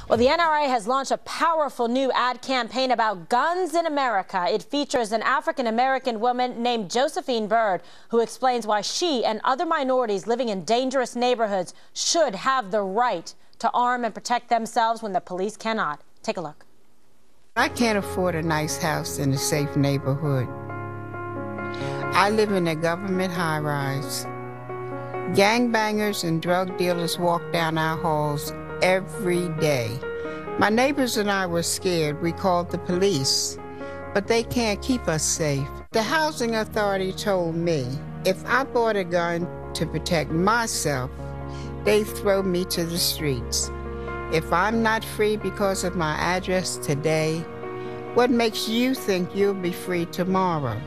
Well, the NRA has launched a powerful new ad campaign about guns in America. It features an African-American woman named Josephine Byrd, who explains why she and other minorities living in dangerous neighborhoods should have the right to arm and protect themselves when the police cannot. Take a look. I can't afford a nice house in a safe neighborhood. I live in a government high-rise. Gangbangers and drug dealers walk down our halls every day. My neighbors and I were scared. We called the police, but they can't keep us safe. The housing authority told me if I bought a gun to protect myself, they throw me to the streets. If I'm not free because of my address today, what makes you think you'll be free tomorrow?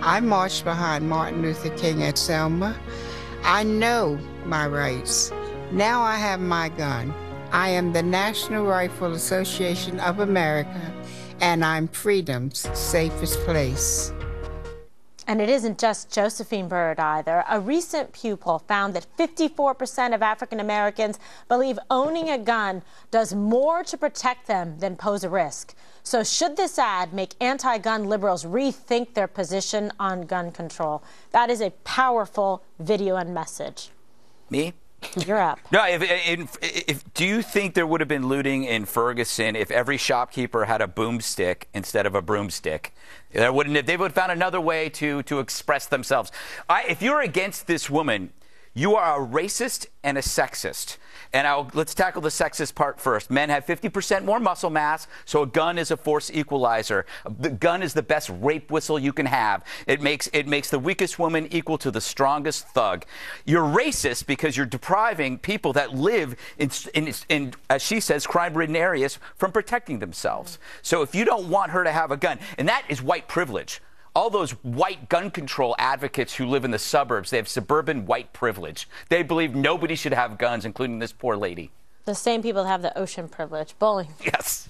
I marched behind Martin Luther King at Selma. I know my rights. Now I have my gun. I am the National Rifle Association of America, and I'm freedom's safest place. And it isn't just Josephine Byrd either. A recent Pew poll found that 54% of African Americans believe owning a gun does more to protect them than pose a risk. So should this ad make anti-gun liberals rethink their position on gun control? That is a powerful video and message. Me? You're up. No, do you think there would have been looting in Ferguson if every shopkeeper had a boomstick instead of a broomstick? They would have found another way to express themselves. If you're against this woman, you are a racist and a sexist. And let's tackle the sexist part first. Men have 50% more muscle mass, so a gun is a force equalizer. The gun is the best rape whistle you can have. It makes the weakest woman equal to the strongest thug. You're racist because you're depriving people that live in as she says, crime-ridden areas from protecting themselves. So if you don't want her to have a gun, and that is white privilege. All those white gun control advocates who live in the suburbs, they have suburban white privilege. They believe nobody should have guns, including this poor lady. The same people have the ocean privilege. Bowling. Yes.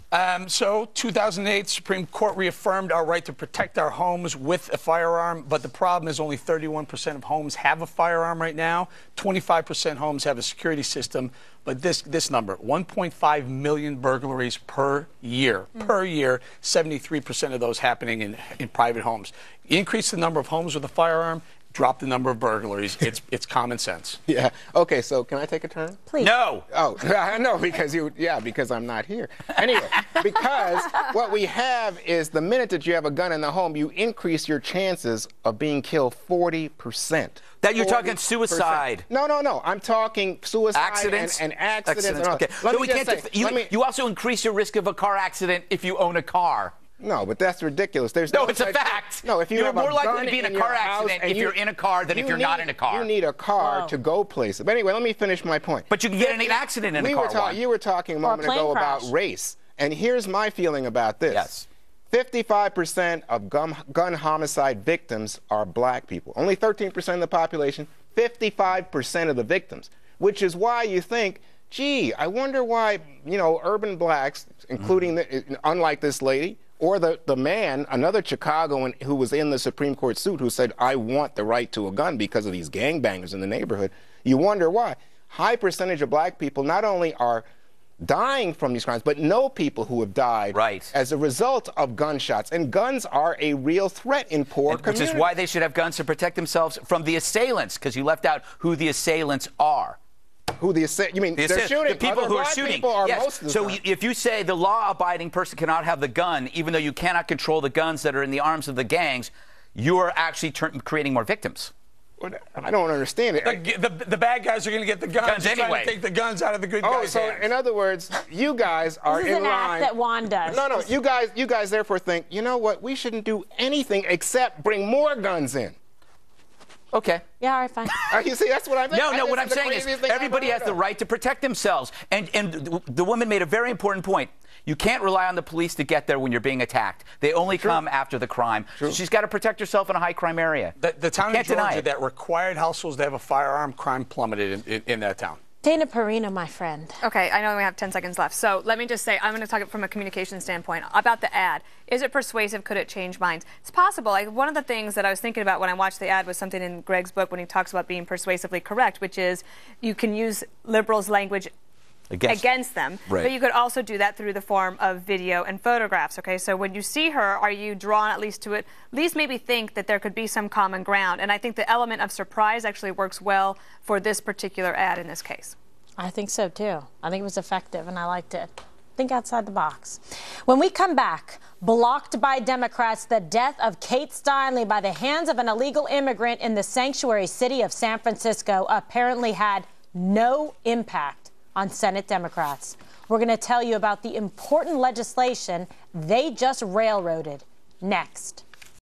So 2008, Supreme Court reaffirmed our right to protect our homes with a firearm, but the problem is only 31% of homes have a firearm right now. 25% homes have a security system, but this number, 1.5 million burglaries per year. Per year, 73% of those happening in private homes. Increase the number of homes with a firearm, drop the number of burglaries. It's common sense. Yeah. Okay, so can I take a turn? Please. No. Oh, I know, because I'm not here. Anyway, because what we have is the minute that you have a gun in the home, you increase your chances of being killed 40%. That you're talking suicide. No. I'm talking suicide accidents and accidents. Okay. Let so me just say, you also increase your risk of a car accident if you own a car. No, but that's ridiculous. There's no, it's a fact. No, if you're more likely to be in a car accident if you're in a car than if you're not in a car. You need a car to go places. But anyway, let me finish my point. But you can get in an accident in a car. You were talking a moment ago about race, and here's my feeling about this. Yes. 55% of gun homicide victims are black people. Only 13% of the population, 55% of the victims, which is why you think, gee, I wonder why, urban blacks, including, unlike this lady, or the man, another Chicagoan who was in the Supreme Court suit who said, I want the right to a gun because of these gangbangers in the neighborhood. You wonder why. High percentage of black people not only are dying from these crimes, but know people who have died as a result of gunshots. And guns are a real threat in poor communities. Which is why they should have guns to protect themselves from the assailants, because you left out who the assailants are. Who they're shooting? The people who are shooting. People are most of the so time. If you say the law-abiding person cannot have the gun, even though you cannot control the guns that are in the arms of the gangs, you are actually creating more victims. I don't understand it. The bad guys are going to get the guns anyway. Trying to take the guns out of the good guys' hands. In other words, you guys are in line. This is an act that Juan does. No, you guys therefore think, you know what, we shouldn't do anything except bring more guns in. Okay. Yeah, all right, fine. You see, that's what I think. No, what I'm saying is everybody has the right to protect themselves. And the woman made a very important point. You can't rely on the police to get there when you're being attacked. They only come after the crime. So she's got to protect herself in a high-crime area. The town of Georgia that required households to have a firearm, crime plummeted in that town. Dana Perino, my friend. Okay, I know we have 10 seconds left. So let me just say, I'm going to talk from a communication standpoint about the ad. Is it persuasive? Could it change minds? It's possible. One of the things that I was thinking about when I watched the ad was something in Greg's book when he talks about being persuasively correct, which is you can use liberals' language against them. Right. But you could also do that through the form of video and photographs. Okay, so when you see her, are you drawn at least to it? At least maybe think that there could be some common ground. And I think the element of surprise actually works well for this particular ad in this case. I think so too. I think it was effective and I liked it. Think outside the box. When we come back, blocked by Democrats, the death of Kate Steinle by the hands of an illegal immigrant in the sanctuary city of San Francisco apparently had no impact on Senate Democrats. We're going to tell you about the important legislation they just railroaded next.